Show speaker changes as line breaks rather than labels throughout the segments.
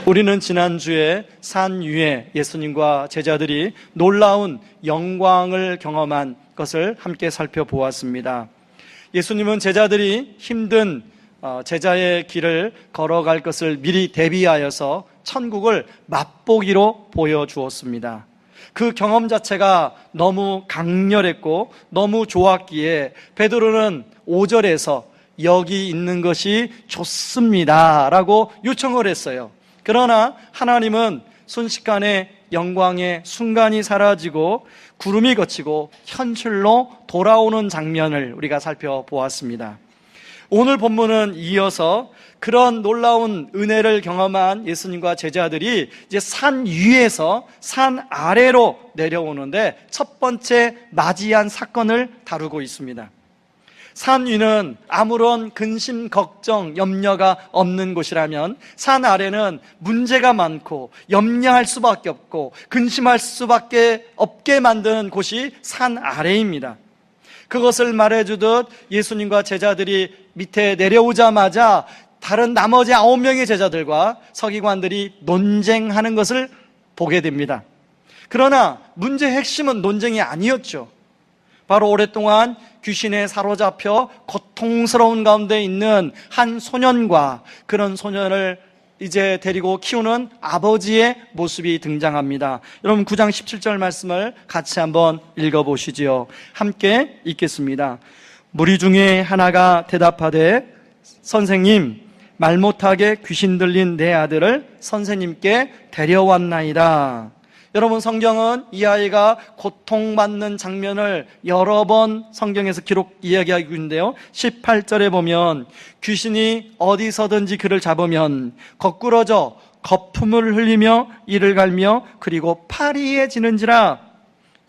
우리는 지난주에 산 위에 예수님과 제자들이 놀라운 영광을 경험한 것을 함께 살펴보았습니다. 예수님은 제자들이 힘든 제자의 길을 걸어갈 것을 미리 대비하여서 천국을 맛보기로 보여주었습니다. 그 경험 자체가 너무 강렬했고 너무 좋았기에 베드로는 5절에서 여기 있는 것이 좋습니다 라고 요청을 했어요. 그러나 하나님은 순식간에 영광의 순간이 사라지고 구름이 걷히고 현실로 돌아오는 장면을 우리가 살펴보았습니다. 오늘 본문은 이어서 그런 놀라운 은혜를 경험한 예수님과 제자들이 이제 산 위에서 산 아래로 내려오는데 첫 번째 맞이한 사건을 다루고 있습니다. 산 위는 아무런 근심, 걱정, 염려가 없는 곳이라면 산 아래는 문제가 많고 염려할 수밖에 없고 근심할 수밖에 없게 만드는 곳이 산 아래입니다. 그것을 말해주듯 예수님과 제자들이 밑에 내려오자마자 다른 나머지 9명의 제자들과 서기관들이 논쟁하는 것을 보게 됩니다. 그러나 문제의 핵심은 논쟁이 아니었죠. 바로 오랫동안 귀신에 사로잡혀 고통스러운 가운데 있는 한 소년과 그런 소년을 이제 데리고 키우는 아버지의 모습이 등장합니다. 여러분 9장 17절 말씀을 같이 한번 읽어보시지요. 함께 읽겠습니다. 무리 중에 하나가 대답하되 선생님, 말 못하게 귀신 들린 내 아들을 선생님께 데려왔나이다. 여러분 성경은 이 아이가 고통받는 장면을 여러 번 성경에서 이야기하고 있는데요, 18절에 보면 귀신이 어디서든지 그를 잡으면 거꾸러져 거품을 흘리며 이를 갈며 그리고 파리해지는지라.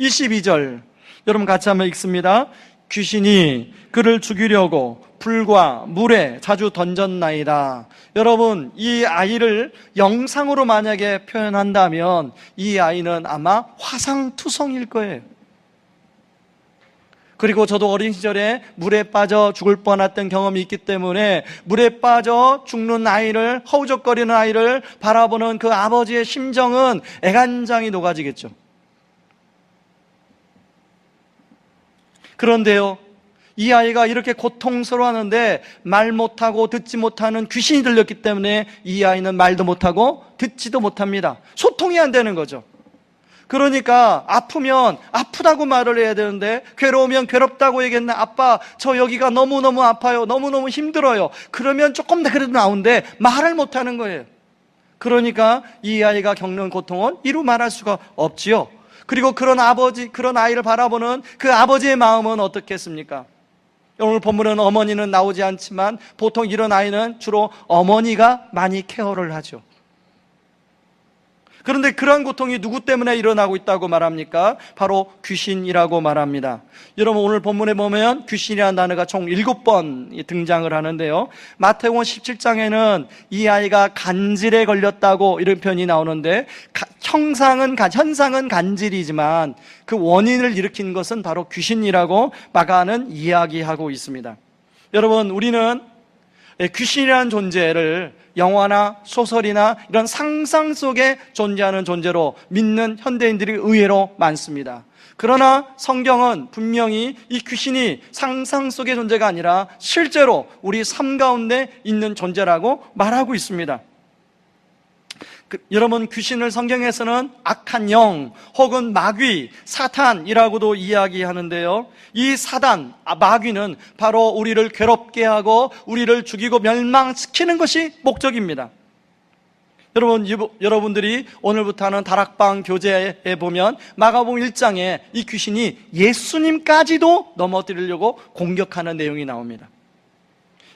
22절 여러분 같이 한번 읽습니다. 귀신이 그를 죽이려고 불과 물에 자주 던졌나이다. 여러분 이 아이를 영상으로 만약에 표현한다면 이 아이는 아마 화상투성일 거예요. 그리고 저도 어린 시절에 물에 빠져 죽을 뻔했던 경험이 있기 때문에 물에 빠져 죽는 아이를, 허우적거리는 아이를 바라보는 그 아버지의 심정은 애간장이 녹아지겠죠. 그런데요, 이 아이가 이렇게 고통스러워하는데 말 못하고 듣지 못하는 귀신이 들렸기 때문에 이 아이는 말도 못하고 듣지도 못합니다. 소통이 안 되는 거죠. 그러니까 아프면 아프다고 말을 해야 되는데 괴로우면 괴롭다고 얘기했나, 아빠 저 여기가 너무너무 아파요, 너무너무 힘들어요, 그러면 조금 더 그래도 나오는데 말을 못하는 거예요. 그러니까 이 아이가 겪는 고통은 이루 말할 수가 없지요. 그리고 그런 아이를 바라보는 그 아버지의 마음은 어떻겠습니까? 오늘 본문은 어머니는 나오지 않지만 보통 이런 아이는 주로 어머니가 많이 케어를 하죠. 그런데 그러한 고통이 누구 때문에 일어나고 있다고 말합니까? 바로 귀신이라고 말합니다. 여러분 오늘 본문에 보면 귀신이라는 단어가 총 7번 등장을 하는데요, 마태복음 17장에는 이 아이가 간질에 걸렸다고 이런 표현이 나오는데 현상은 간질이지만 그 원인을 일으킨 것은 바로 귀신이라고 마가는 이야기하고 있습니다. 여러분 우리는 귀신이라는 존재를 영화나 소설이나 이런 상상 속에 존재하는 존재로 믿는 현대인들이 의외로 많습니다. 그러나 성경은 분명히 이 귀신이 상상 속의 존재가 아니라 실제로 우리 삶 가운데 있는 존재라고 말하고 있습니다. 여러분 귀신을 성경에서는 악한 영 혹은 마귀, 사탄이라고도 이야기하는데요, 이 사단, 마귀는 바로 우리를 괴롭게 하고 우리를 죽이고 멸망시키는 것이 목적입니다. 여러분들이 오늘부터 하는 다락방 교재에 보면 마가복음 1장에 이 귀신이 예수님까지도 넘어뜨리려고 공격하는 내용이 나옵니다.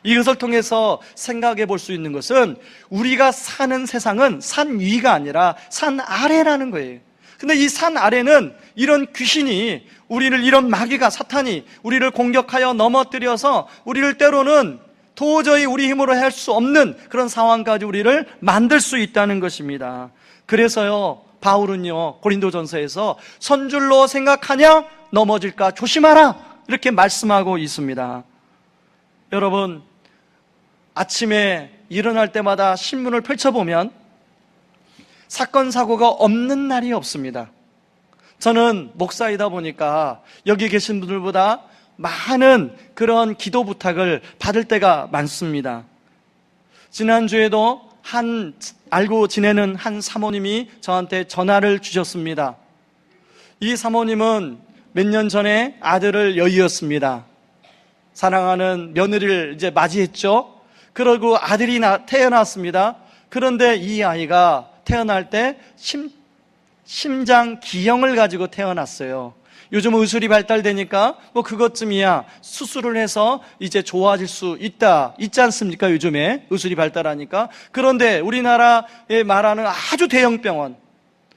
이것을 통해서 생각해 볼 수 있는 것은 우리가 사는 세상은 산 위가 아니라 산 아래라는 거예요. 근데 이 산 아래는 이런 귀신이 이런 마귀가, 사탄이 우리를 공격하여 넘어뜨려서 우리를 때로는 도저히 우리 힘으로 할 수 없는 그런 상황까지 우리를 만들 수 있다는 것입니다. 그래서요, 바울은요 고린도전서에서 선줄로 생각하냐 넘어질까 조심하라 이렇게 말씀하고 있습니다. 여러분 아침에 일어날 때마다 신문을 펼쳐보면 사건, 사고가 없는 날이 없습니다. 저는 목사이다 보니까 여기 계신 분들보다 많은 그런 기도 부탁을 받을 때가 많습니다. 지난주에도 알고 지내는 한 사모님이 저한테 전화를 주셨습니다. 이 사모님은 몇 년 전에 아들을 여의었습니다. 사랑하는 며느리를 이제 맞이했죠. 그러고 아들이 태어났습니다. 그런데 이 아이가 태어날 때 심장 기형을 가지고 태어났어요. 요즘 의술이 발달되니까 뭐 그것쯤이야 수술을 해서 이제 좋아질 수 있지 않습니까? 요즘에 의술이 발달하니까. 그런데 우리나라에 말하는 아주 대형 병원,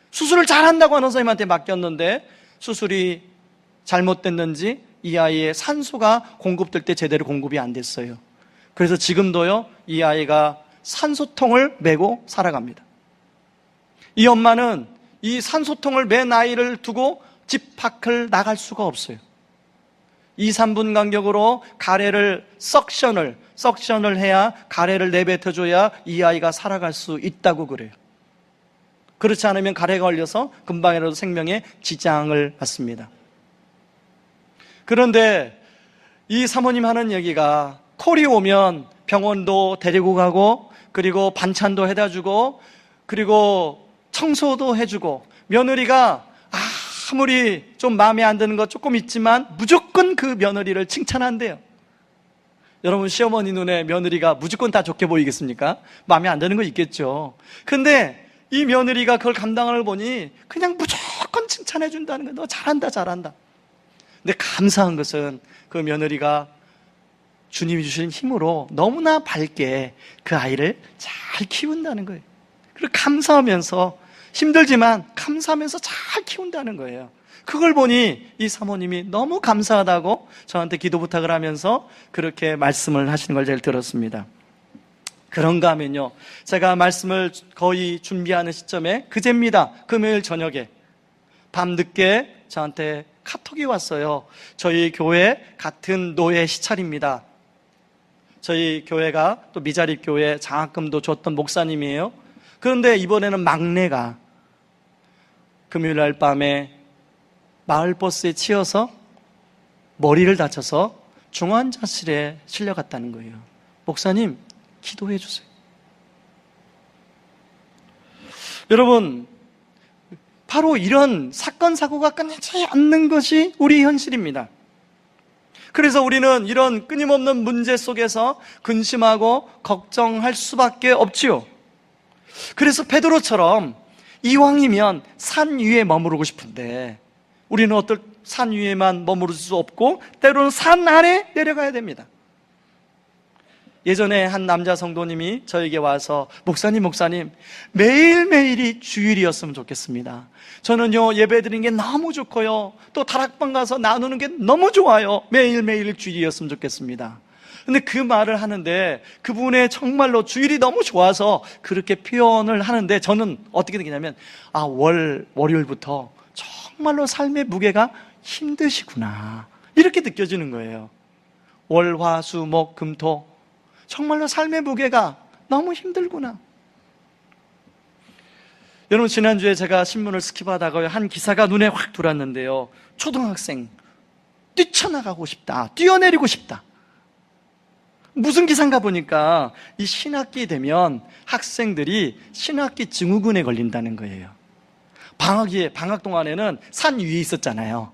수술을 잘한다고 하는 선생님한테 맡겼는데 수술이 잘못됐는지 이 아이의 산소가 공급될 때 제대로 공급이 안 됐어요. 그래서 지금도요, 이 아이가 산소통을 메고 살아갑니다. 이 엄마는 이 산소통을 맨 아이를 두고 집 밖을 나갈 수가 없어요. 2, 3분 간격으로 가래를 석션을 해야 가래를 내뱉어줘야 이 아이가 살아갈 수 있다고 그래요. 그렇지 않으면 가래가 걸려서 금방이라도 생명에 지장을 받습니다. 그런데 이 사모님 하는 얘기가 콜이 오면 병원도 데리고 가고 그리고 반찬도 해다 주고 그리고 청소도 해주고 며느리가 아무리 좀 마음에 안 드는 거 조금 있지만 무조건 그 며느리를 칭찬한대요. 여러분, 시어머니 눈에 며느리가 무조건 다 좋게 보이겠습니까? 마음에 안 드는 거 있겠죠. 근데 이 며느리가 그걸 감당하는 걸 보니 그냥 무조건 칭찬해 준다는 거예요. 너 잘한다 잘한다. 근데 감사한 것은 그 며느리가 주님이 주신 힘으로 너무나 밝게 그 아이를 잘 키운다는 거예요. 그리고 감사하면서, 힘들지만 감사하면서 잘 키운다는 거예요. 그걸 보니 이 사모님이 너무 감사하다고 저한테 기도 부탁을 하면서 그렇게 말씀을 하시는 걸 제가 들었습니다. 그런가 하면요, 제가 말씀을 거의 준비하는 시점에 그제입니다. 금요일 저녁에 밤늦게 저한테 카톡이 왔어요. 저희 교회 같은 노예 시찰입니다. 저희 교회가 또 미자립 교회 장학금도 줬던 목사님이에요. 그런데 이번에는 막내가 금요일 날 밤에 마을버스에 치여서 머리를 다쳐서 중환자실에 실려갔다는 거예요. 목사님, 기도해 주세요. 여러분, 바로 이런 사건, 사고가 끊이지 않는 것이 우리 현실입니다. 그래서 우리는 이런 끊임없는 문제 속에서 근심하고 걱정할 수밖에 없지요. 그래서 베드로처럼 이왕이면 산 위에 머무르고 싶은데 우리는 어떨 산 위에만 머무를 수 없고 때로는 산 아래 내려가야 됩니다. 예전에 한 남자 성도님이 저에게 와서 목사님 매일매일이 주일이었으면 좋겠습니다. 저는요, 예배 드리는 게 너무 좋고요, 또 다락방 가서 나누는 게 너무 좋아요. 매일매일 주일이었으면 좋겠습니다. 근데 그 말을 하는데 그분의 정말로 주일이 너무 좋아서 그렇게 표현을 하는데 저는 어떻게 느끼냐면 월요일부터 정말로 삶의 무게가 힘드시구나, 이렇게 느껴지는 거예요. 월, 화, 수, 목, 금, 토 정말로 삶의 무게가 너무 힘들구나. 여러분, 지난주에 제가 신문을 스킵하다가 한 기사가 눈에 확 들어왔는데요, 초등학생 뛰쳐나가고 싶다, 뛰어내리고 싶다. 무슨 기사인가 보니까 이 신학기 되면 학생들이 신학기 증후군에 걸린다는 거예요. 방학 동안에는 산 위에 있었잖아요.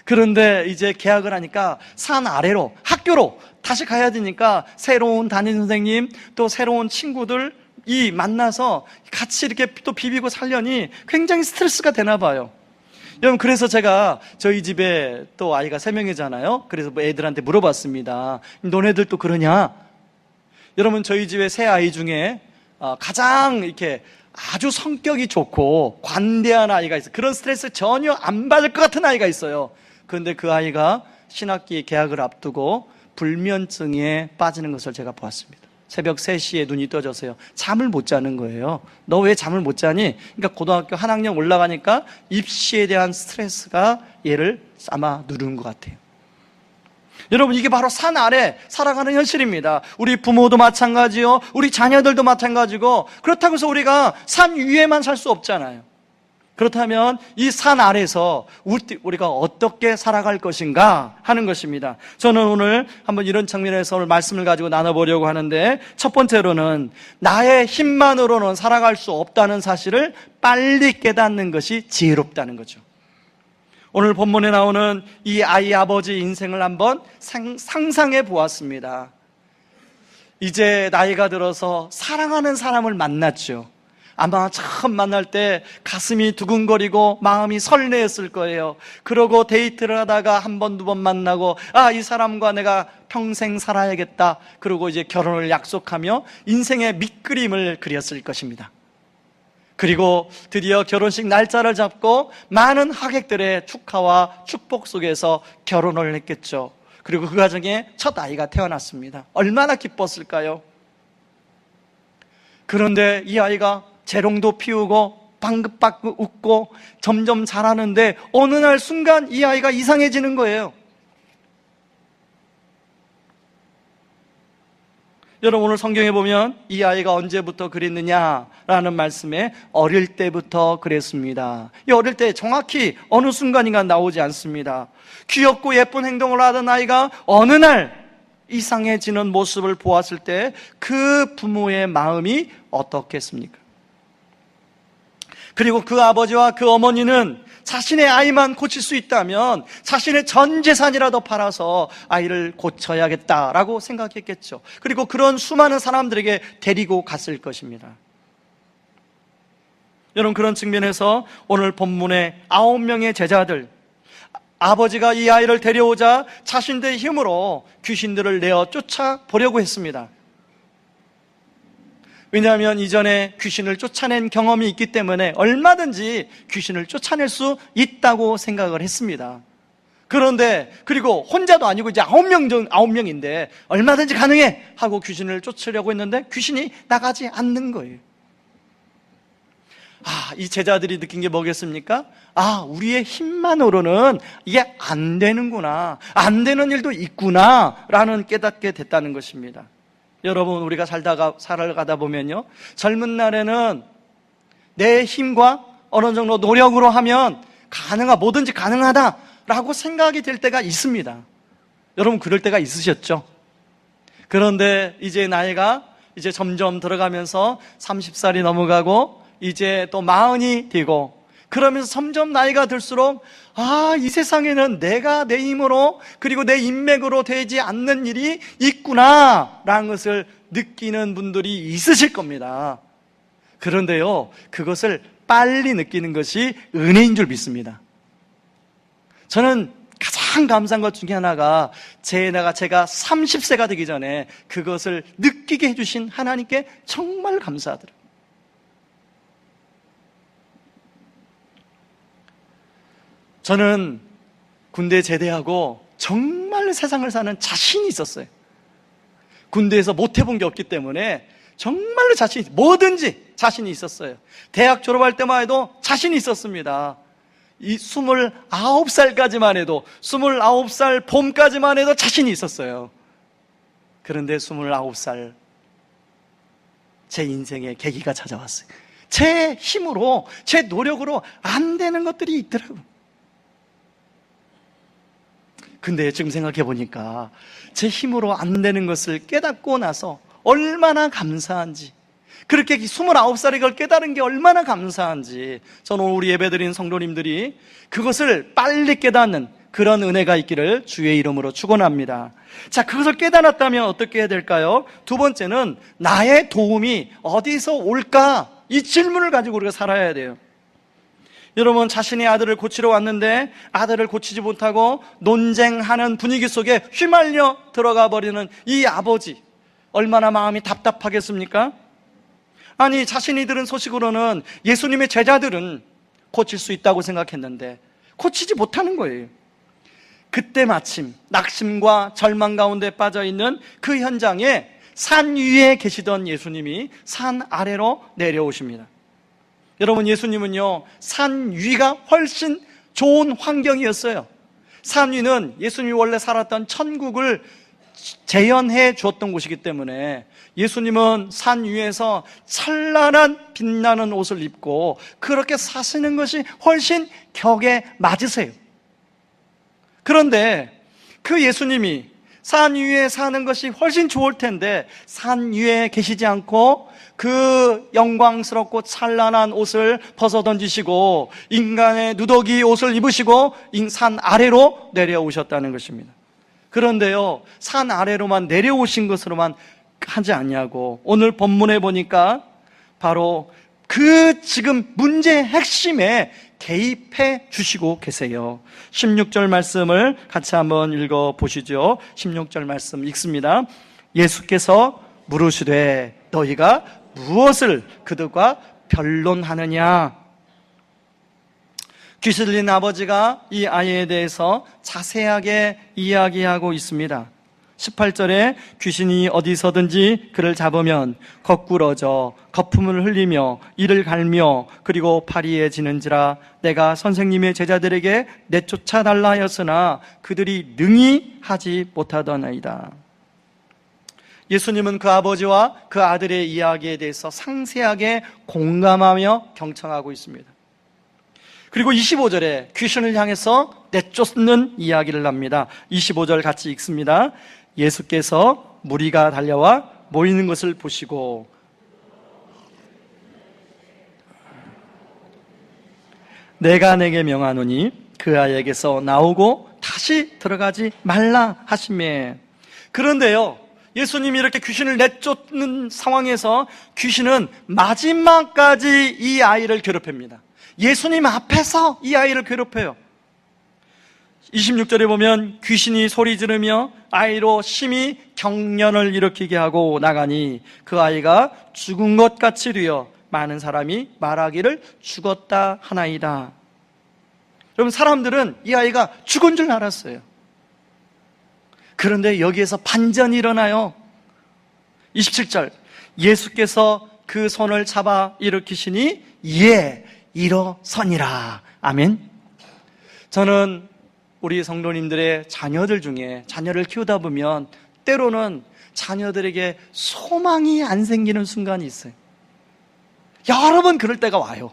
그런데 이제 개학을 하니까 산 아래로 학교로 다시 가야 되니까 새로운 담임 선생님 또 새로운 친구들이 만나서 같이 이렇게 또 비비고 살려니 굉장히 스트레스가 되나 봐요. 여러분, 그래서 제가 저희 집에 또 아이가 3명이잖아요. 그래서 애들한테 물어봤습니다. 너네들 또 그러냐? 여러분, 저희 집에 세 아이 중에 가장 이렇게 아주 성격이 좋고 관대한 아이가 있어요. 그런 스트레스 전혀 안 받을 것 같은 아이가 있어요. 그런데 그 아이가 신학기 개학을 앞두고 불면증에 빠지는 것을 제가 보았습니다. 새벽 3시에 눈이 떠져서요, 잠을 못 자는 거예요. 너 왜 잠을 못 자니? 그러니까 고등학교 한 학년 올라가니까 입시에 대한 스트레스가 얘를 아마 누르는 것 같아요. 여러분, 이게 바로 산 아래 살아가는 현실입니다. 우리 부모도 마찬가지요, 우리 자녀들도 마찬가지고, 그렇다고 해서 우리가 산 위에만 살 수 없잖아요. 그렇다면 이 산 아래서 우리가 어떻게 살아갈 것인가 하는 것입니다. 저는 오늘 한번 이런 측면에서 오늘 말씀을 가지고 나눠보려고 하는데, 첫 번째로는 나의 힘만으로는 살아갈 수 없다는 사실을 빨리 깨닫는 것이 지혜롭다는 거죠. 오늘 본문에 나오는 이 아이 아버지 인생을 한번 상상해 보았습니다. 이제 나이가 들어서 사랑하는 사람을 만났죠. 아마 처음 만날 때 가슴이 두근거리고 마음이 설레었을 거예요. 그러고 데이트를 하다가 한 번, 두 번 만나고, 이 사람과 내가 평생 살아야겠다. 그러고 이제 결혼을 약속하며 인생의 밑그림을 그렸을 것입니다. 그리고 드디어 결혼식 날짜를 잡고 많은 하객들의 축하와 축복 속에서 결혼을 했겠죠. 그리고 그 가정에 첫 아이가 태어났습니다. 얼마나 기뻤을까요? 그런데 이 아이가 재롱도 피우고 방긋방긋 웃고 점점 자라는데, 어느 날 순간 이 아이가 이상해지는 거예요. 여러분, 오늘 성경에 보면 이 아이가 언제부터 그랬느냐라는 말씀에 어릴 때부터 그랬습니다. 이 어릴 때 정확히 어느 순간인가 나오지 않습니다. 귀엽고 예쁜 행동을 하던 아이가 어느 날 이상해지는 모습을 보았을 때 그 부모의 마음이 어떻겠습니까? 그리고 그 아버지와 그 어머니는 자신의 아이만 고칠 수 있다면 자신의 전 재산이라도 팔아서 아이를 고쳐야겠다라고 생각했겠죠. 그리고 그런 수많은 사람들에게 데리고 갔을 것입니다. 여러분, 그런 측면에서 오늘 본문의 9명의 제자들, 아버지가 이 아이를 데려오자 자신들의 힘으로 귀신들을 내어 쫓아보려고 했습니다. 왜냐하면 이전에 귀신을 쫓아낸 경험이 있기 때문에 얼마든지 귀신을 쫓아낼 수 있다고 생각을 했습니다. 그런데 그리고 혼자도 아니고 이제 9명인데 얼마든지 가능해 하고 귀신을 쫓으려고 했는데 귀신이 나가지 않는 거예요. 이 제자들이 느낀 게 뭐겠습니까? 우리의 힘만으로는 이게 안 되는구나, 안 되는 일도 있구나 라는 깨닫게 됐다는 것입니다. 여러분, 우리가 살아가다 보면요, 젊은 날에는 내 힘과 어느 정도 노력으로 하면 뭐든지 가능하다라고 생각이 될 때가 있습니다. 여러분, 그럴 때가 있으셨죠? 그런데 이제 나이가 이제 점점 들어가면서 30살이 넘어가고 이제 또 40이 되고, 그러면서 점점 나이가 들수록 이 세상에는 내가 내 힘으로 그리고 내 인맥으로 되지 않는 일이 있구나라는 것을 느끼는 분들이 있으실 겁니다. 그런데요, 그것을 빨리 느끼는 것이 은혜인 줄 믿습니다. 저는 가장 감사한 것 중에 하나가 제가 30세가 되기 전에 그것을 느끼게 해주신 하나님께 정말 감사하더라고요. 저는 군대 제대하고 정말 세상을 사는 자신이 있었어요. 군대에서 못 해본 게 없기 때문에 정말로 뭐든지 자신이 있었어요. 대학 졸업할 때만 해도 자신이 있었습니다. 이 29살까지만 해도, 29살 봄까지만 해도 자신이 있었어요. 그런데 29살 제 인생의 계기가 찾아왔어요. 제 힘으로, 제 노력으로 안 되는 것들이 있더라고요. 근데 지금 생각해 보니까 제 힘으로 안 되는 것을 깨닫고 나서 얼마나 감사한지, 그렇게 29살에 그걸 깨달은 게 얼마나 감사한지, 저는 우리 예배드린 성도님들이 그것을 빨리 깨닫는 그런 은혜가 있기를 주의 이름으로 축원합니다. 자, 그것을 깨달았다면 어떻게 해야 될까요? 두 번째는 나의 도움이 어디서 올까? 이 질문을 가지고 우리가 살아야 돼요. 여러분, 자신의 아들을 고치러 왔는데 아들을 고치지 못하고 논쟁하는 분위기 속에 휘말려 들어가 버리는 이 아버지, 얼마나 마음이 답답하겠습니까? 아니, 자신이 들은 소식으로는 예수님의 제자들은 고칠 수 있다고 생각했는데 고치지 못하는 거예요. 그때 마침 낙심과 절망 가운데 빠져있는 그 현장에 산 위에 계시던 예수님이 산 아래로 내려오십니다. 여러분, 예수님은요, 산 위가 훨씬 좋은 환경이었어요. 산 위는 예수님이 원래 살았던 천국을 재현해 주었던 곳이기 때문에 예수님은 산 위에서 찬란한 빛나는 옷을 입고 그렇게 사시는 것이 훨씬 격에 맞으세요. 그런데 그 예수님이 산 위에 사는 것이 훨씬 좋을 텐데 산 위에 계시지 않고 그 영광스럽고 찬란한 옷을 벗어던지시고 인간의 누더기 옷을 입으시고 산 아래로 내려오셨다는 것입니다. 그런데요, 산 아래로만 내려오신 것으로만 하지 않냐고 오늘 본문에 보니까 바로 그 지금 문제의 핵심에 개입해 주시고 계세요. 16절 말씀을 같이 한번 읽어보시죠. 16절 말씀 읽습니다. 예수께서 물으시되 너희가 무엇을 그들과 변론하느냐? 귀신 들린 아버지가 이 아이에 대해서 자세하게 이야기하고 있습니다. 18절에 귀신이 어디서든지 그를 잡으면 거꾸러져 거품을 흘리며 이를 갈며 그리고 파리해지는지라 내가 선생님의 제자들에게 내쫓아 달라 하였으나 그들이 능히 하지 못하더나이다. 예수님은 그 아버지와 그 아들의 이야기에 대해서 상세하게 공감하며 경청하고 있습니다. 그리고 25절에 귀신을 향해서 내쫓는 이야기를 합니다. 25절 같이 읽습니다. 예수께서 무리가 달려와 모이는 것을 보시고 내가 내게 명하노니 그 아이에게서 나오고 다시 들어가지 말라 하시매. 그런데요, 예수님이 이렇게 귀신을 내쫓는 상황에서 귀신은 마지막까지 이 아이를 괴롭힙니다. 예수님 앞에서 이 아이를 괴롭혀요. 26절에 보면 귀신이 소리 지르며 아이로 심히 경련을 일으키게 하고 나가니 그 아이가 죽은 것 같이 되어 많은 사람이 말하기를 죽었다 하나이다. 여러분, 사람들은 이 아이가 죽은 줄 알았어요. 그런데 여기에서 반전이 일어나요. 27절, 예수께서 그 손을 잡아 일으키시니 예, 일어서니라. 아멘. 저는 우리 성도님들의 자녀들 중에 자녀를 키우다 보면 때로는 자녀들에게 소망이 안 생기는 순간이 있어요. 여러 번 그럴 때가 와요.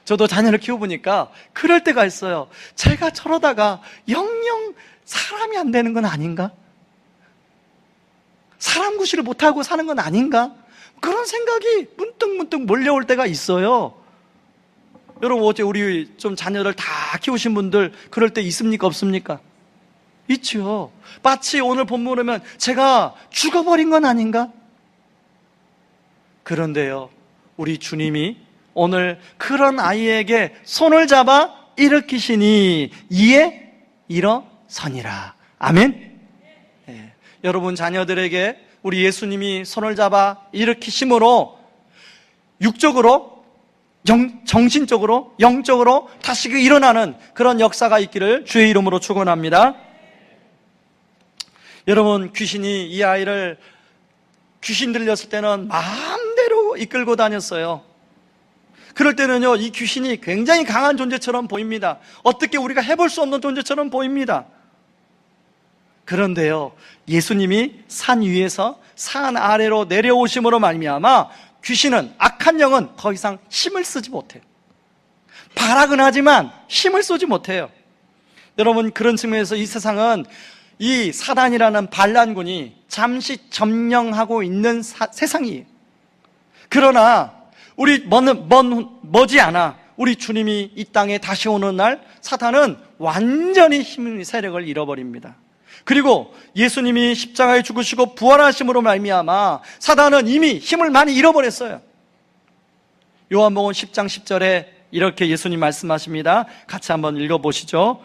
저도 자녀를 키워보니까 그럴 때가 있어요. 제가 저러다가 영영 사람이 안 되는 건 아닌가? 사람 구실을 못하고 사는 건 아닌가? 그런 생각이 문득문득 몰려올 때가 있어요. 여러분, 어째 우리 좀 자녀를 다 키우신 분들 그럴 때 있습니까? 없습니까? 있죠. 마치 오늘 본문 보면 제가 죽어버린 건 아닌가? 그런데요, 우리 주님이 오늘 그런 아이에게 손을 잡아 일으키시니 이에 일어서니라. 아멘. 네. 여러분 자녀들에게 우리 예수님이 손을 잡아 일으키심으로 육적으로 정신적으로 영적으로 다시 일어나는 그런 역사가 있기를 주의 이름으로 축원합니다. 여러분, 귀신이 이 아이를 귀신 들렸을 때는 마음대로 이끌고 다녔어요. 그럴 때는요, 이 귀신이 굉장히 강한 존재처럼 보입니다. 어떻게 우리가 해볼 수 없는 존재처럼 보입니다. 그런데요, 예수님이 산 위에서 산 아래로 내려오심으로 말미암아 귀신은, 악한 영은 더 이상 힘을 쓰지 못해요. 발악은 하지만 힘을 쏘지 못해요. 여러분, 그런 측면에서 이 세상은 이 사단이라는 반란군이 잠시 점령하고 있는 세상이에요. 그러나 우리 머지않아 우리 주님이 이 땅에 다시 오는 날 사탄은 완전히 힘의 세력을 잃어버립니다. 그리고 예수님이 십자가에 죽으시고 부활하심으로 말미암아 사단은 이미 힘을 많이 잃어버렸어요. 요한복음 10장 10절에 이렇게 예수님 말씀하십니다. 같이 한번 읽어보시죠.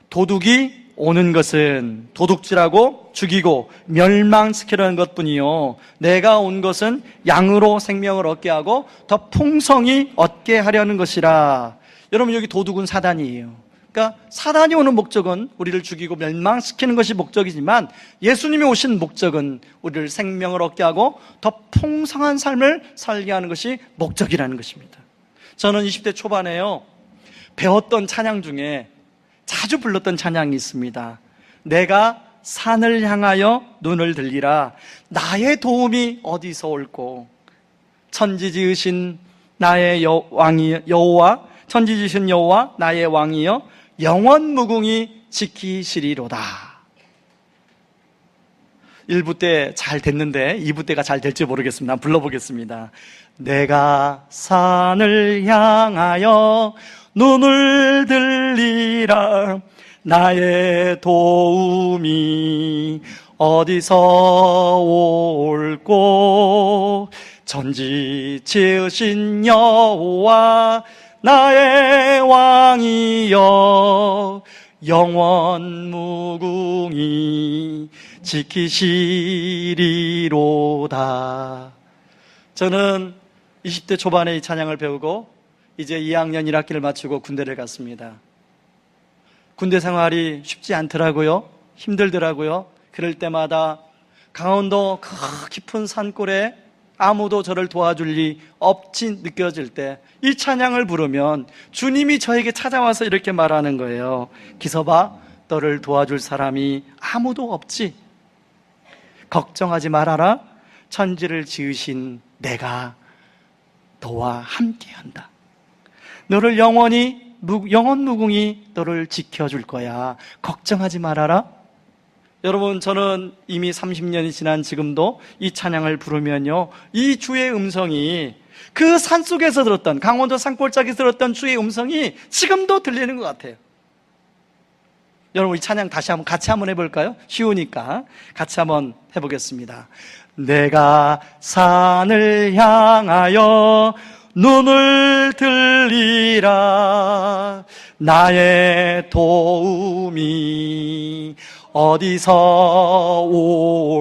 도둑이 오는 것은 도둑질하고 죽이고 멸망시키려는 것뿐이요 내가 온 것은 양으로 생명을 얻게 하고 더 풍성히 얻게 하려는 것이라. 여러분, 여기 도둑은 사단이에요. 그러니까 사단이 오는 목적은 우리를 죽이고 멸망시키는 것이 목적이지만 예수님이 오신 목적은 우리를 생명을 얻게 하고 더 풍성한 삶을 살게 하는 것이 목적이라는 것입니다. 저는 20대 초반에요, 배웠던 찬양 중에 자주 불렀던 찬양이 있습니다. 내가 산을 향하여 눈을 들리라. 나의 도움이 어디서 올꼬? 천지 지으신 나의 왕이 여호와, 천지 지으신 여호와 나의 왕이여 영원 무궁히 지키시리로다. 1부 때 잘 됐는데 2부 때가 잘 될지 모르겠습니다. 한번 불러보겠습니다. 내가 산을 향하여 눈을 들리라. 나의 도움이 어디서 올꼬? 천지 지으신 여호와 나의 왕이여 영원 무궁히 지키시리로다. 저는 20대 초반에 이 찬양을 배우고 이제 2학년 1학기를 마치고 군대를 갔습니다. 군대 생활이 쉽지 않더라고요. 힘들더라고요. 그럴 때마다 강원도 그 깊은 산골에 아무도 저를 도와줄 리 없이 느껴질 때 이 찬양을 부르면 주님이 저에게 찾아와서 이렇게 말하는 거예요. 기서봐, 너를 도와줄 사람이 아무도 없지? 걱정하지 말아라. 천지를 지으신 내가 너와 함께한다. 너를 영원 무궁히 너를 지켜줄 거야. 걱정하지 말아라. 여러분, 저는 이미 30년이 지난 지금도 이 찬양을 부르면요, 이 주의 음성이 그 산속에서 들었던, 강원도 산골짜기에서 들었던 주의 음성이 지금도 들리는 것 같아요. 여러분, 이 찬양 다시 한번 같이 한번 해볼까요? 쉬우니까 같이 한번 해보겠습니다. 내가 산을 향하여 눈을 들리라. 나의 도움이 어디서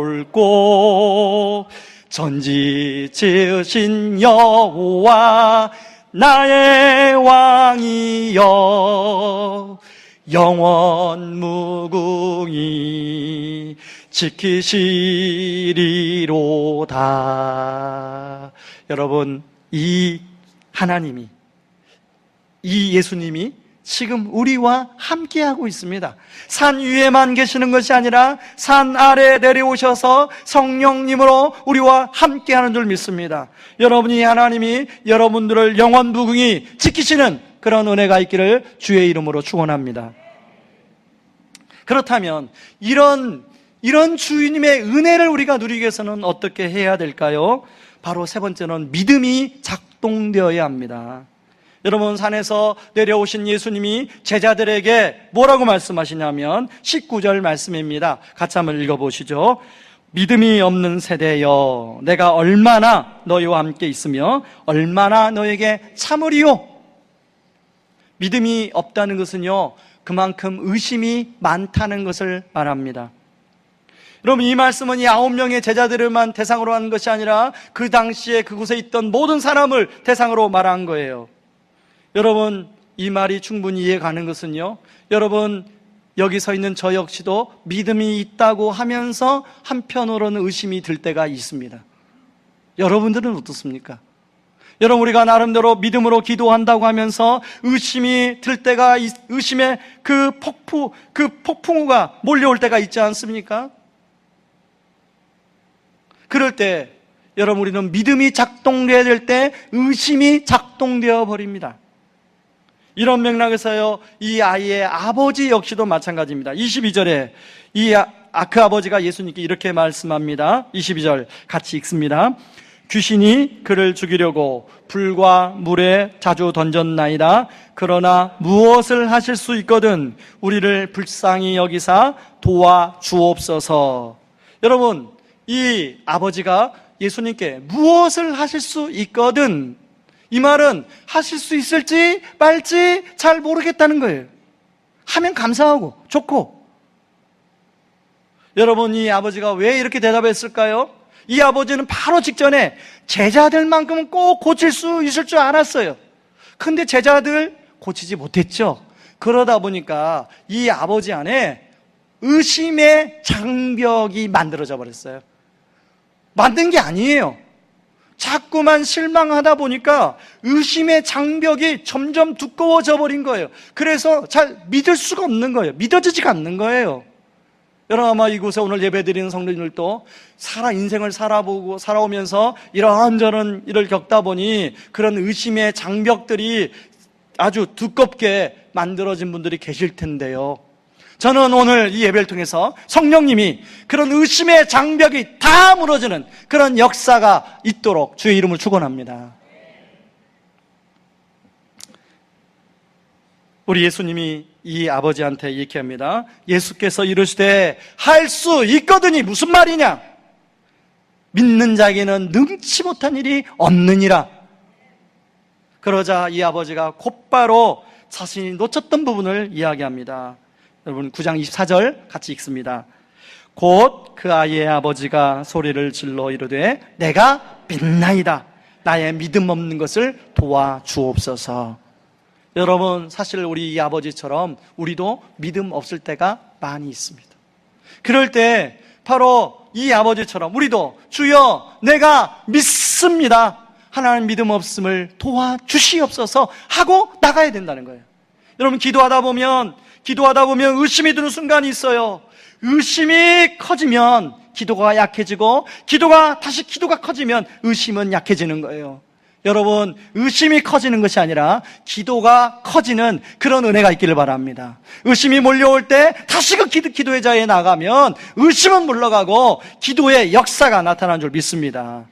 올꼬? 천지 지으신 여호와 나의 왕이여 영원 무궁히 지키시리로다. 여러분, 이 하나님이, 이 예수님이 지금 우리와 함께하고 있습니다. 산 위에만 계시는 것이 아니라 산 아래에 내려오셔서 성령님으로 우리와 함께하는 줄 믿습니다. 여러분이 하나님이 여러분들을 영원 무궁히 지키시는 그런 은혜가 있기를 주의 이름으로 축원합니다. 그렇다면 이런 주님의 은혜를 우리가 누리기 위해서는 어떻게 해야 될까요? 바로 세 번째는 믿음이 작동되어야 합니다. 여러분, 산에서 내려오신 예수님이 제자들에게 뭐라고 말씀하시냐면 19절 말씀입니다. 같이 한번 읽어보시죠. 믿음이 없는 세대여, 내가 얼마나 너희와 함께 있으며 얼마나 너에게 참으리요. 믿음이 없다는 것은요, 그만큼 의심이 많다는 것을 말합니다. 여러분, 이 말씀은 이 9명의 제자들만 대상으로 한 것이 아니라 그 당시에 그곳에 있던 모든 사람을 대상으로 말한 거예요. 여러분, 이 말이 충분히 이해가는 것은요, 여러분 여기 서 있는 저 역시도 믿음이 있다고 하면서 한편으로는 의심이 들 때가 있습니다. 여러분들은 어떻습니까? 여러분, 우리가 나름대로 믿음으로 기도한다고 하면서 의심이 들 때가, 의심의 그 폭풍우가 몰려올 때가 있지 않습니까? 그럴 때 여러분, 우리는 믿음이 작동되어야 될 때 의심이 작동되어 버립니다. 이런 맥락에서요, 이 아이의 아버지 역시도 마찬가지입니다. 22절에 그 아버지가 예수님께 이렇게 말씀합니다. 22절 같이 읽습니다. 귀신이 그를 죽이려고 불과 물에 자주 던졌나이다. 그러나 무엇을 하실 수 있거든 우리를 불쌍히 여기사 도와주옵소서. 여러분, 이 아버지가 예수님께 무엇을 하실 수 있거든, 이 말은 하실 수 있을지 말지 잘 모르겠다는 거예요. 하면 감사하고 좋고. 여러분, 이 아버지가 왜 이렇게 대답했을까요? 이 아버지는 바로 직전에 제자들만큼은 꼭 고칠 수 있을 줄 알았어요. 근데 제자들 고치지 못했죠. 그러다 보니까 이 아버지 안에 의심의 장벽이 만들어져 버렸어요. 만든 게 아니에요. 자꾸만 실망하다 보니까 의심의 장벽이 점점 두꺼워져 버린 거예요. 그래서 잘 믿을 수가 없는 거예요. 믿어지지가 않는 거예요. 여러분, 아마 이곳에 오늘 예배드리는 성도님들도 인생을 살아오면서 이런저런 일을 겪다 보니 그런 의심의 장벽들이 아주 두껍게 만들어진 분들이 계실 텐데요. 저는 오늘 이 예배를 통해서 성령님이 그런 의심의 장벽이 다 무너지는 그런 역사가 있도록 주의 이름을 축원합니다. 우리 예수님이 이 아버지한테 이렇게 합니다. 예수께서 이르시되 할 수 있거든이 무슨 말이냐? 믿는 자에게는 능치 못한 일이 없느니라. 그러자 이 아버지가 곧바로 자신이 놓쳤던 부분을 이야기합니다. 여러분 9장 24절 같이 읽습니다. 곧 그 아이의 아버지가 소리를 질러 이르되 내가 믿나이다. 나의 믿음 없는 것을 도와주옵소서. 여러분, 사실 우리 이 아버지처럼 우리도 믿음 없을 때가 많이 있습니다. 그럴 때 바로 이 아버지처럼 우리도 주여 내가 믿습니다. 하나님 믿음 없음을 도와주시옵소서 하고 나가야 된다는 거예요. 여러분, 기도하다 보면 의심이 드는 순간이 있어요. 의심이 커지면 기도가 약해지고 기도가 커지면 의심은 약해지는 거예요. 여러분, 의심이 커지는 것이 아니라 기도가 커지는 그런 은혜가 있기를 바랍니다. 의심이 몰려올 때 다시 그 기도의 자리에 나가면 의심은 물러가고 기도의 역사가 나타나는 줄 믿습니다.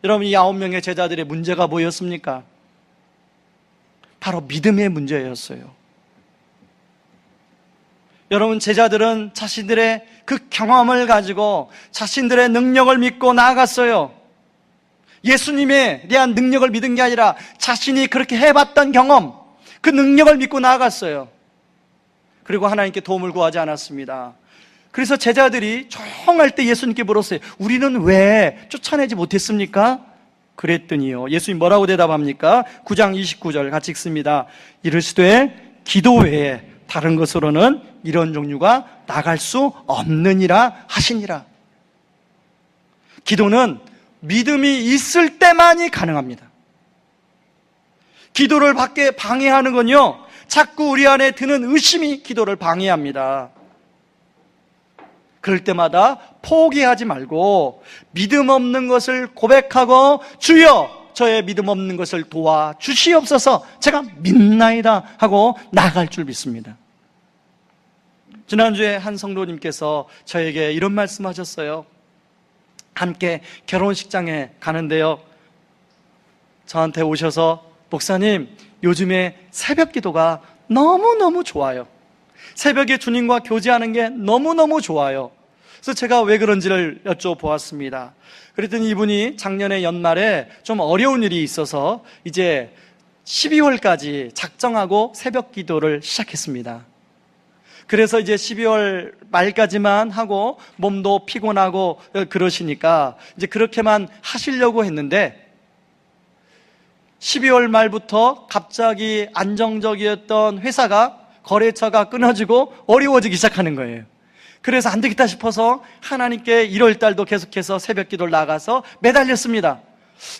여러분, 이 9명의 제자들의 문제가 뭐였습니까? 바로 믿음의 문제였어요. 여러분, 제자들은 자신들의 그 경험을 가지고 자신들의 능력을 믿고 나아갔어요. 예수님에 대한 능력을 믿은 게 아니라 자신이 그렇게 해봤던 경험, 그 능력을 믿고 나아갔어요. 그리고 하나님께 도움을 구하지 않았습니다. 그래서 제자들이 조용할 때 예수님께 물었어요. 우리는 왜 쫓아내지 못했습니까? 그랬더니요, 예수님 뭐라고 대답합니까? 9장 29절 같이 읽습니다. 이르시되 기도 외에 다른 것으로는 이런 종류가 나갈 수 없느니라 하시니라. 기도는 믿음이 있을 때만이 가능합니다. 기도를 받게 방해하는 건요, 자꾸 우리 안에 드는 의심이 기도를 방해합니다. 그럴 때마다 포기하지 말고 믿음 없는 것을 고백하고 주여 저의 믿음 없는 것을 도와주시옵소서, 제가 믿나이다 하고 나갈 줄 믿습니다. 지난주에 한 성도님께서 저에게 이런 말씀하셨어요. 함께 결혼식장에 가는데요, 저한테 오셔서 목사님, 요즘에 새벽 기도가 너무너무 좋아요. 새벽에 주님과 교제하는 게 너무너무 좋아요. 그래서 제가 왜 그런지를 여쭤보았습니다. 그랬더니 이분이 작년에 연말에 좀 어려운 일이 있어서 이제 12월까지 작정하고 새벽 기도를 시작했습니다. 그래서 이제 12월 말까지만 하고 몸도 피곤하고 그러시니까 이제 그렇게만 하시려고 했는데 12월 말부터 갑자기 안정적이었던 회사가 거래처가 끊어지고 어려워지기 시작하는 거예요. 그래서 안 되겠다 싶어서 하나님께 1월 달도 계속해서 새벽 기도를 나가서 매달렸습니다.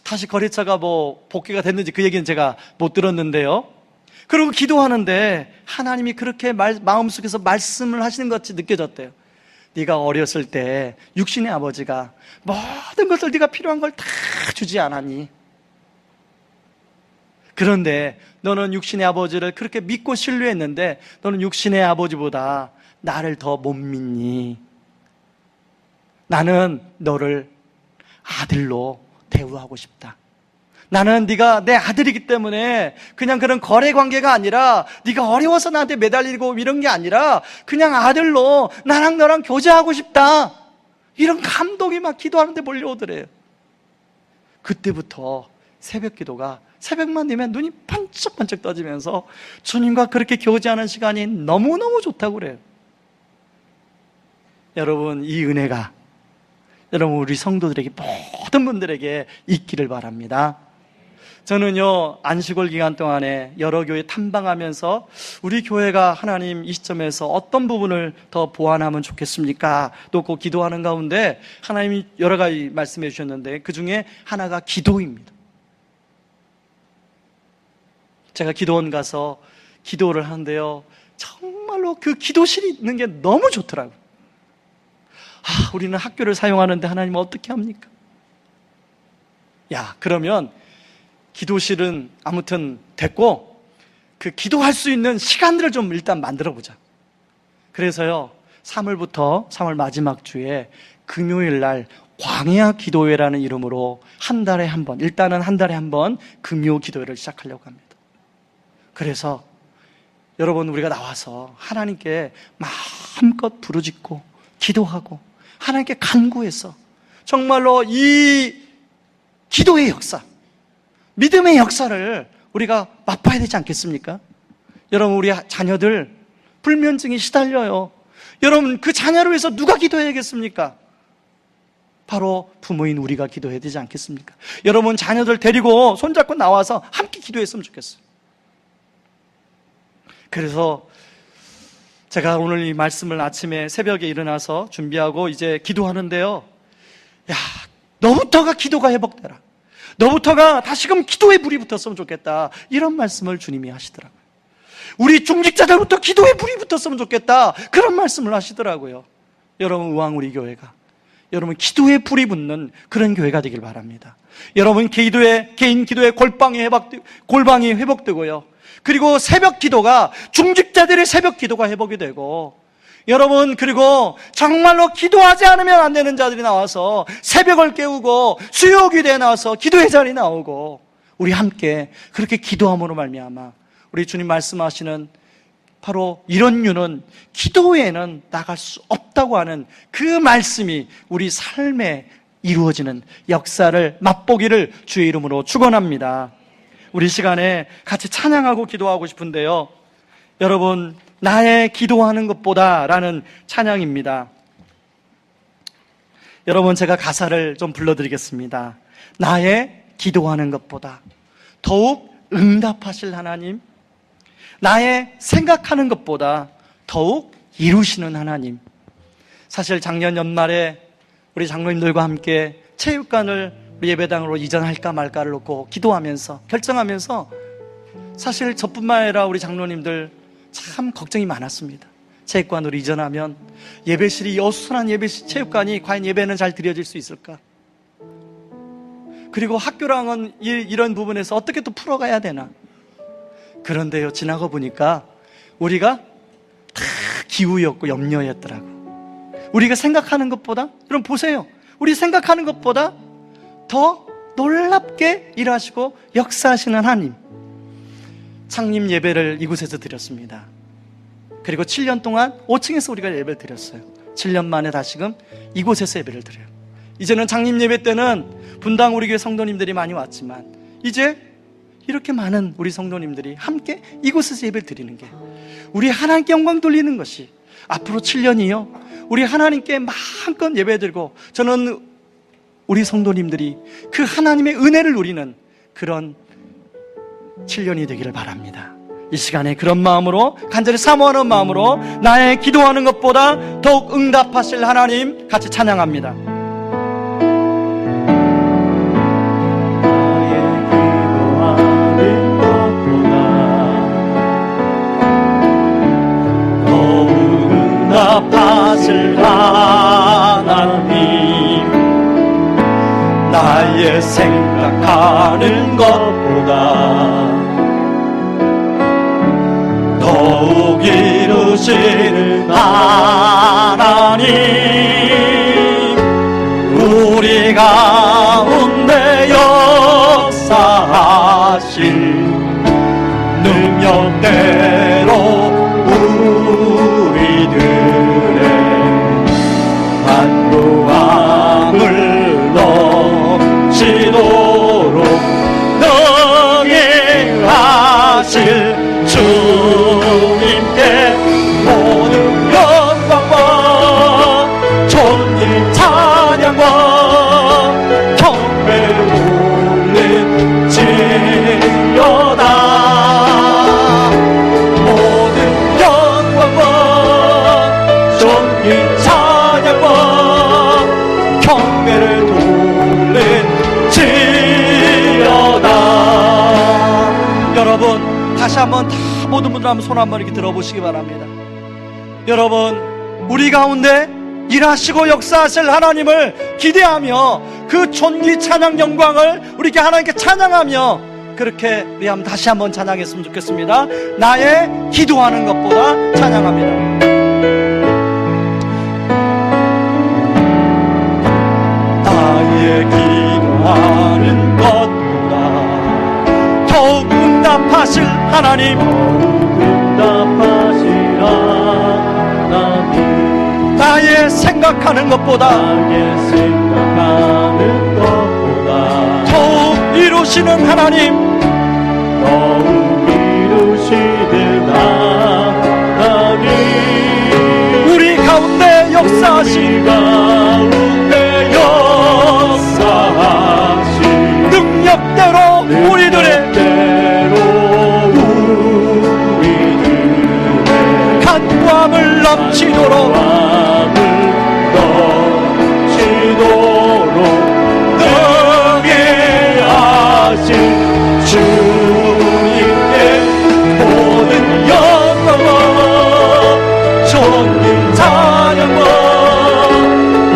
다시 거래처가 복귀가 됐는지 그 얘기는 제가 못 들었는데요. 그리고 기도하는데 하나님이 그렇게 마음속에서 말씀을 하시는 것 같이 느껴졌대요. 네가 어렸을 때 육신의 아버지가 모든 것을 네가 필요한 걸 다 주지 않았니? 그런데 너는 육신의 아버지를 그렇게 믿고 신뢰했는데 너는 육신의 아버지보다 나를 더 못 믿니? 나는 너를 아들로 대우하고 싶다. 나는 네가 내 아들이기 때문에 그냥 그런 거래 관계가 아니라 네가 어려워서 나한테 매달리고 이런 게 아니라 그냥 아들로 나랑 너랑 교제하고 싶다. 이런 감동이 막 기도하는데 몰려오더래요. 그때부터 새벽 기도가 새벽만 되면 눈이 번쩍번쩍 떠지면서 주님과 그렇게 교제하는 시간이 너무너무 좋다고 그래요. 여러분, 이 은혜가 여러분 우리 성도들에게 모든 분들에게 있기를 바랍니다. 저는요, 안식월 기간 동안에 여러 교회 탐방하면서 우리 교회가 하나님 이 시점에서 어떤 부분을 더 보완하면 좋겠습니까? 또 그 기도하는 가운데 하나님이 여러 가지 말씀해 주셨는데 그 중에 하나가 기도입니다. 제가 기도원 가서 기도를 하는데요, 정말로 그 기도실이 있는 게 너무 좋더라고요. 우리는 학교를 사용하는데 하나님 어떻게 합니까? 그러면 기도실은 아무튼 됐고 그 기도할 수 있는 시간들을 좀 일단 만들어 보자. 그래서요, 3월 마지막 주에 금요일 날 광야 기도회라는 이름으로 한 달에 한 번, 일단은 한 달에 한 번 금요 기도회를 시작하려고 합니다. 그래서 여러분, 우리가 나와서 하나님께 마음껏 부르짖고 기도하고 하나님께 간구해서 정말로 이 기도의 역사, 믿음의 역사를 우리가 맛봐야 되지 않겠습니까? 여러분, 우리 자녀들 불면증이 시달려요. 여러분, 그 자녀를 위해서 누가 기도해야겠습니까? 바로 부모인 우리가 기도해야 되지 않겠습니까? 여러분, 자녀들 데리고 손잡고 나와서 함께 기도했으면 좋겠어요. 그래서 제가 오늘 이 말씀을 아침에 새벽에 일어나서 준비하고 이제 기도하는데요, 너부터가 기도가 회복되라, 너부터가 다시금 기도의 불이 붙었으면 좋겠다, 이런 말씀을 주님이 하시더라고요. 우리 중직자들부터 기도의 불이 붙었으면 좋겠다, 그런 말씀을 하시더라고요. 여러분, 우왕 우리 교회가 여러분 기도의 불이 붙는 그런 교회가 되길 바랍니다. 여러분, 개인 기도의 골방이 회복되고요, 그리고 새벽 기도가, 중직자들의 새벽 기도가 회복이 되고, 여러분, 그리고 정말로 기도하지 않으면 안 되는 자들이 나와서 새벽을 깨우고 수요기도에 나와서 기도의 자리에 나오고, 우리 함께 그렇게 기도함으로 말미암아 우리 주님 말씀하시는 바로 이런 유는 기도 외에는 나갈 수 없다고 하는 그 말씀이 우리 삶에 이루어지는 역사를 맛보기를 주의 이름으로 축원합니다. 우리 시간에 같이 찬양하고 기도하고 싶은데요, 여러분, 나의 기도하는 것보다 라는 찬양입니다. 여러분, 제가 가사를 좀 불러드리겠습니다. 나의 기도하는 것보다 더욱 응답하실 하나님, 나의 생각하는 것보다 더욱 이루시는 하나님. 사실 작년 연말에 우리 장로님들과 함께 체육관을 예배당으로 이전할까 말까를 놓고 기도하면서 결정하면서 사실 저뿐만 아니라 우리 장로님들 참 걱정이 많았습니다. 체육관으로 이전하면 예배실이, 어수선한 체육관이 과연 예배는 잘 드려질 수 있을까? 그리고 학교랑은 이런 부분에서 어떻게 또 풀어가야 되나? 그런데요, 지나고 보니까 우리가 다 기우였고 염려였더라고. 우리가 생각하는 것보다, 여러분 보세요, 우리 생각하는 것보다 더 놀랍게 일하시고 역사하시는 하나님. 창립 예배를 이곳에서 드렸습니다. 그리고 7년 동안 5층에서 우리가 예배를 드렸어요. 7년 만에 다시금 이곳에서 예배를 드려요. 이제는 창립 예배 때는 분당 우리 교회 성도님들이 많이 왔지만 이제 이렇게 많은 우리 성도님들이 함께 이곳에서 예배를 드리는 게 우리 하나님께 영광 돌리는 것이 앞으로 7년이요 우리 하나님께 마음껏 예배 드리고, 저는 우리 성도님들이 그 하나님의 은혜를 누리는 그런 7년이 되기를 바랍니다. 이 시간에 그런 마음으로, 간절히 사모하는 마음으로 나의 기도하는 것보다 더욱 응답하실 하나님 같이 찬양합니다.
나의 기도하는 것보다 더욱 응답하실 하나님, 나의 생각하는 것보다 더욱 이루시는 하나님, 우리 가운데 역사하신 능력대로 우리들의 간구함을 넘치도록 능히 하실 주님께 모든 것
여러분 다시 한번 다 모든 분들 한번 손 한번 이렇게 들어보시기 바랍니다. 여러분 우리 가운데 일하시고 역사하실 하나님을 기대하며 그 존귀 찬양 영광을 우리께 하나님께 찬양하며 그렇게 우리 한번 다시 한번 찬양했으면 좋겠습니다. 나의 기도하는 것보다 찬양합니다.
나의 기도하는 것보다
더욱 응답하실 하나님,
응답하실 하나님,
나의 생각하는 것보다
나의 생각하는 것보다
더욱 이루시는 하나님,
더욱 이루시는 하나님,
우리 가운데 역사하신
우리 가운데 역사하신
능력대로 우리들의 간구함을 넘치도록
능히 하신 주님께 모든 영광과 존귀 찬양과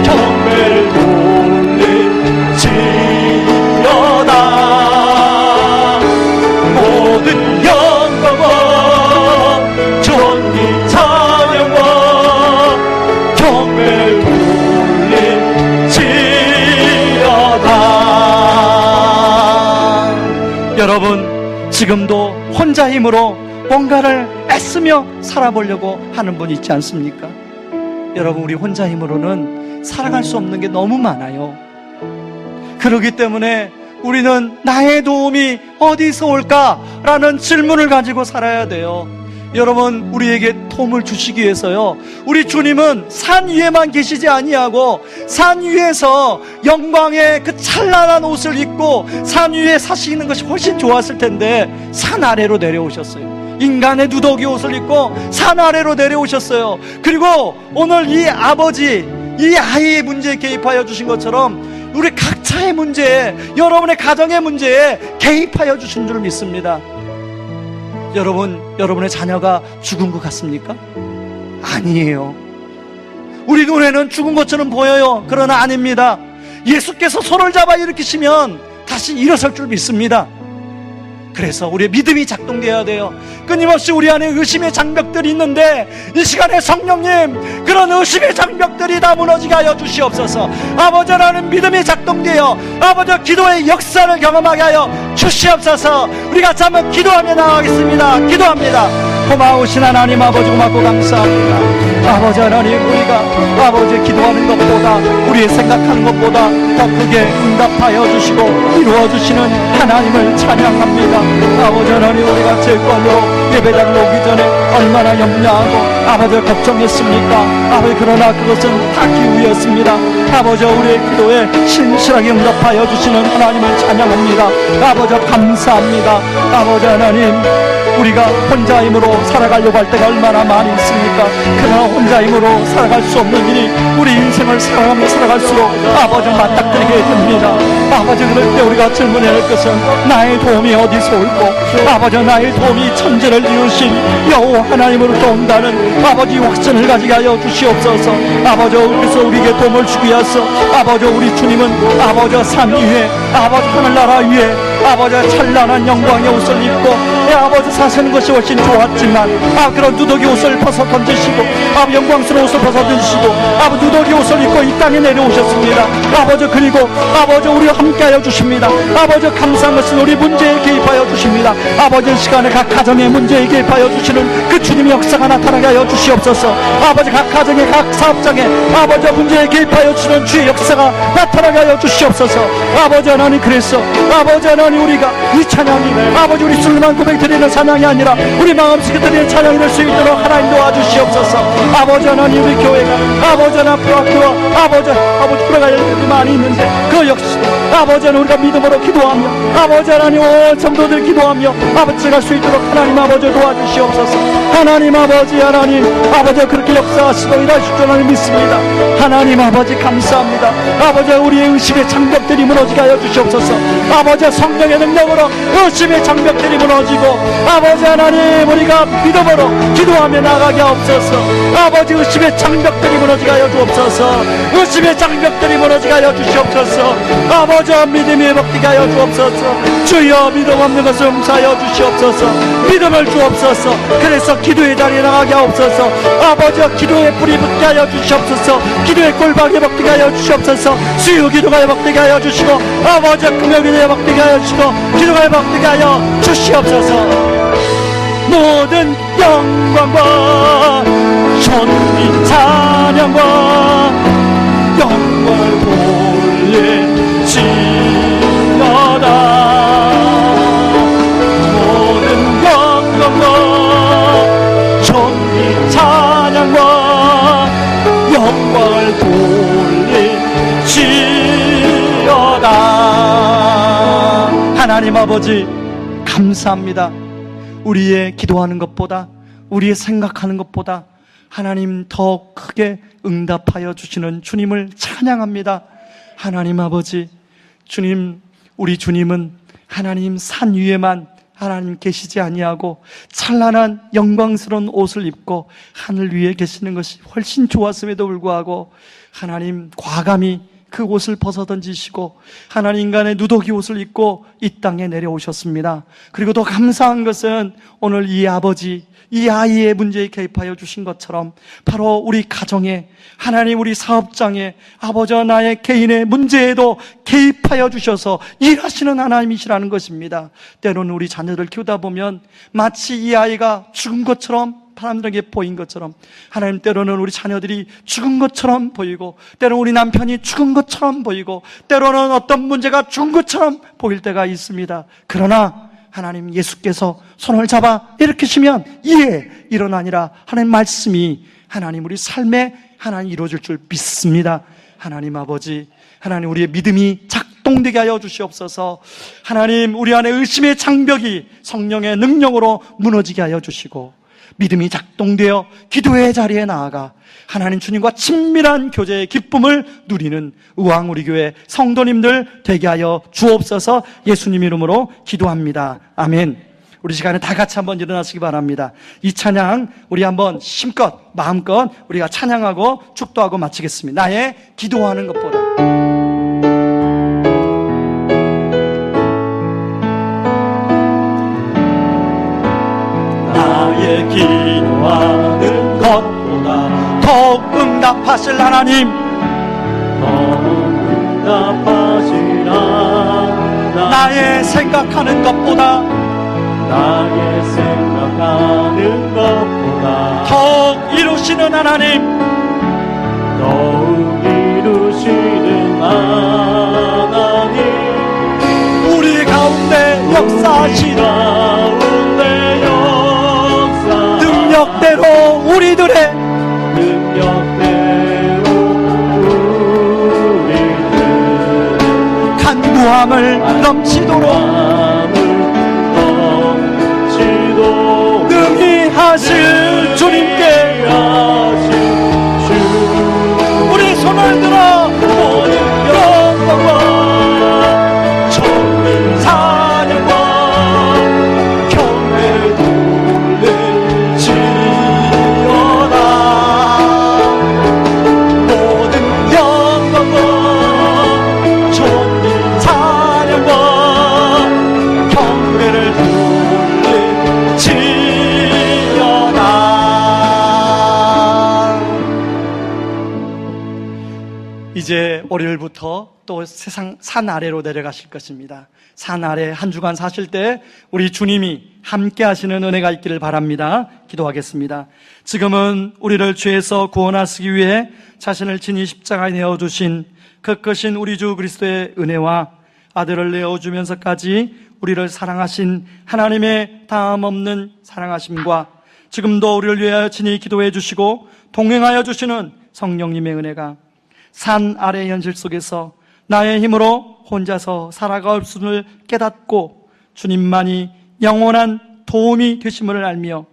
경배를 돌릴지어다. 모든 영광과 존귀 찬양과 경배를 돌릴지어다.
여러분 지금도 혼자 힘으로 뭔가를 애쓰며 살아보려고 하는 분 있지 않습니까? 여러분 우리 혼자 힘으로는 살아갈 수 없는 게 너무 많아요. 그렇기 때문에 우리는 나의 도움이 어디서 올까라는 질문을 가지고 살아야 돼요. 여러분 우리에게 도움을 주시기 위해서요, 우리 주님은 산 위에만 계시지 아니하고 산 위에서 영광의 그 찬란한 옷을 입고 산 위에 사시는 것이 훨씬 좋았을 텐데 산 아래로 내려오셨어요. 인간의 누더기 옷을 입고 산 아래로 내려오셨어요. 그리고 오늘 이 아버지, 이 아이의 문제에 개입하여 주신 것처럼 우리 각자의 문제에, 여러분의 가정의 문제에 개입하여 주신 줄 믿습니다. 여러분, 여러분의 자녀가 죽은 것 같습니까? 아니에요. 우리 눈에는 죽은 것처럼 보여요. 그러나 아닙니다. 예수께서 손을 잡아 일으키시면 다시 일어설 줄 믿습니다. 그래서 우리의 믿음이 작동되어야 돼요. 끊임없이 우리 안에 의심의 장벽들이 있는데 이 시간에 성령님, 그런 의심의 장벽들이 다 무너지게 하여 주시옵소서. 아버지, 나는 믿음이 작동되어 아버지 기도의 역사를 경험하게 하여 주시옵소서. 우리 같이 한번 기도하며 나가겠습니다. 기도합니다. 고마우신 하나님 아버지, 고맙고 감사합니다. 아버지 하나님, 우리가 아버지 기도하는 것보다, 우리의 생각하는 것보다 더 크게 응답하여 주시고 이루어 주시는 하나님을 찬양합니다. 아버지 하나님, 우리가 제일걸로 예배당 오기 전에 얼마나 염려하고 아버지 걱정했습니까? 아버지, 그러나 그것은 다 기우였습니다. 아버지, 우리의 기도에 신실하게 응답하여 주시는 하나님을 찬양합니다. 아버지 감사합니다. 아버지 하나님, 우리가 혼자 힘으로 살아가려고 할 때가 얼마나 많이 있습니까? 그러나 혼자 힘으로 살아갈 수 없는 일이 우리 인생을 살아가며 살아갈수록 아버지 맞닥뜨리게 됩니다. 아버지, 그럴 때 우리가 질문해야 할 것은 나의 도움이 어디서 올고, 아버지 나의 도움이 천지를 이루신 여호와 하나님으로부터 온다는 아버지 확신을 가지게 하여 주시옵소서. 아버지, 그래서 우리에게 도움을 주기 위해서 아버지, 우리 주님은 아버지 산 위에, 아버지 하늘나라 위에 아버지 찬란한 영광의 옷을 입고 아버지 사시는 것이 훨씬 좋았지만 그런 누더기 옷을 벗어 던지시고 영광스러운 옷을 벗어 던지시고 아버지 누더기 옷을 입고 이 땅에 내려오셨습니다. 아버지, 그리고 아버지 우리와 함께하여 주십니다. 아버지, 감사한 것은 우리 문제에 개입하여 주십니다. 아버지, 시간에 각 가정의 문제에 개입하여 주시는 그 주님의 역사가 나타나게 하여 주시옵소서. 아버지, 각 가정의 각 사업장에 아버지 문제에 개입하여 주시는 주의 역사가 나타나게 하여 주시옵소서. 아버지 하나님, 그래서 아버지 하나님, 우리가 이 찬양이 아버지 우리 술만 고백 드리는 찬양이 아니라 우리 마음속에 드리는 찬양이 될 수 있도록 하나님 도와주시옵소서. 아버지 하나님, 우리 교회가 아버지 하나님 앞으로 학교와 아버지 돌아갈 일이 많이 있는데 그 역시 아버지 하나님, 우리가 믿음으로 기도하며 아버지 하나님, 온 성도들 기도하며 아버지 갈 수 있도록 하나님 아버지 도와주시옵소서. 하나님 아버지 하나님, 아버지 그렇게 역사하시고 일하실 줄 하나님 믿습니다. 하나님 아버지 감사합니다. 아버지 우리의 의심의 장벽들이 무너지게 하여 주시옵소서. 아버지 성령의 능력으로 의심의 장벽들이 무너지고 아버지 하나님, 우리가 믿음으로 기도하며 나가게 하옵소서. 아버지 의심의 장벽들이 무너지게 하여 주옵소서. 의심의 장벽들이 무너지게 하여 주시옵소서. 아버지 믿음이 회복되게 하여 주옵소서. 주여 믿음 없는 것을 용서하여 주시옵소서. 믿음을 주옵소서. 그래서 기도의 자리에 나가게 하옵소서. 아버지 기도의 불이 붙게 하여 주시옵소서. 기도의 골방이 회복되게 하여 주시옵소서. 수요 기도가 회복되게 하여 주시고 아버지 금요기도 회복되게 하여 주시고 기도가 회복되게 하여 주시옵소서. 모든 영광과 존귀 찬양과 영광을 돌릴지어다. 모든 영광과 존귀 찬양과 영광을 돌릴지어다. 하나님 아버지 감사합니다. 우리의 기도하는 것보다, 우리의 생각하는 것보다 하나님 더 크게 응답하여 주시는 주님을 찬양합니다. 하나님 아버지, 주님, 우리 주님은 하나님 산 위에만 하나님 계시지 아니하고 찬란한 영광스러운 옷을 입고 하늘 위에 계시는 것이 훨씬 좋았음에도 불구하고 하나님 과감히 그 옷을 벗어 던지시고 하나님 인간의 누더기 옷을 입고 이 땅에 내려오셨습니다. 그리고 더 감사한 것은 오늘 이 아버지, 이 아이의 문제에 개입하여 주신 것처럼 바로 우리 가정에, 하나님 우리 사업장에, 아버지와 나의 개인의 문제에도 개입하여 주셔서 일하시는 하나님이시라는 것입니다. 때로는 우리 자녀들 키우다 보면 마치 이 아이가 죽은 것처럼 사람들에게 보인 것처럼, 하나님 때로는 우리 자녀들이 죽은 것처럼 보이고, 때로는 우리 남편이 죽은 것처럼 보이고, 때로는 어떤 문제가 죽은 것처럼 보일 때가 있습니다. 그러나 하나님 예수께서 손을 잡아 일으키시면 일어나니라 하는 말씀이 하나님 우리 삶에 하나님 이루어질 줄 믿습니다. 하나님 아버지, 하나님 우리의 믿음이 작동되게 하여 주시옵소서. 하나님 우리 안에 의심의 장벽이 성령의 능력으로 무너지게 하여 주시고, 믿음이 작동되어 기도의 자리에 나아가 하나님 주님과 친밀한 교제의 기쁨을 누리는 의왕 우리 교회 성도님들 되게 하여 주옵소서. 예수님 이름으로 기도합니다. 아멘. 우리 시간에 다 같이 한번 일어나시기 바랍니다. 이 찬양 우리 한번 심껏 마음껏 우리가 찬양하고 축도하고 마치겠습니다. 나의 기도하는 것보다.
기도하는 것보다
더욱 응답하실 하나님,
응답하실 하나님,
나의 생각하는 것보다
나의 생각하는 것보다
더욱 이루시는 하나님,
더욱 이루시는 하나님,
우리 가운데 역사하시는 능력대로 우리들의 간구함을 넘치도록 능히 하실 주님께 우리 손을 들어 모든 영광과 존귀 찬양과 경배를 돌릴지어다. 모든 영광과 존귀 찬양과 경배를 돌릴지어다. 이제 월요일부터 또 세상 산 아래로 내려가실 것입니다. 산 아래 한 주간 사실 때 우리 주님이 함께 하시는 은혜가 있기를 바랍니다. 기도하겠습니다. 지금은 우리를 죄에서 구원하시기 위해 자신을 친히 십자가에 내어주신 그 크신 우리 주 그리스도의 은혜와 아들을 내어주면서까지 우리를 사랑하신 하나님의 다함없는 사랑하심과 지금도 우리를 위하여 친히 기도해 주시고 동행하여 주시는 성령님의 은혜가 산 아래 현실 속에서 나의 힘으로 혼자서 살아갈 수를 깨닫고 주님만이 영원한 도움이 되심을 알며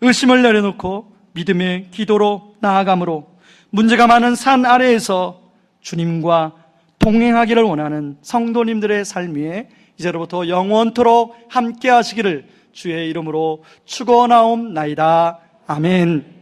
의심을 내려놓고 믿음의 기도로 나아가므로 문제가 많은 산 아래에서 주님과 동행하기를 원하는 성도님들의 삶 위에 이제로부터 영원토록 함께 하시기를 주의 이름으로 축원하옵나이다. 아멘.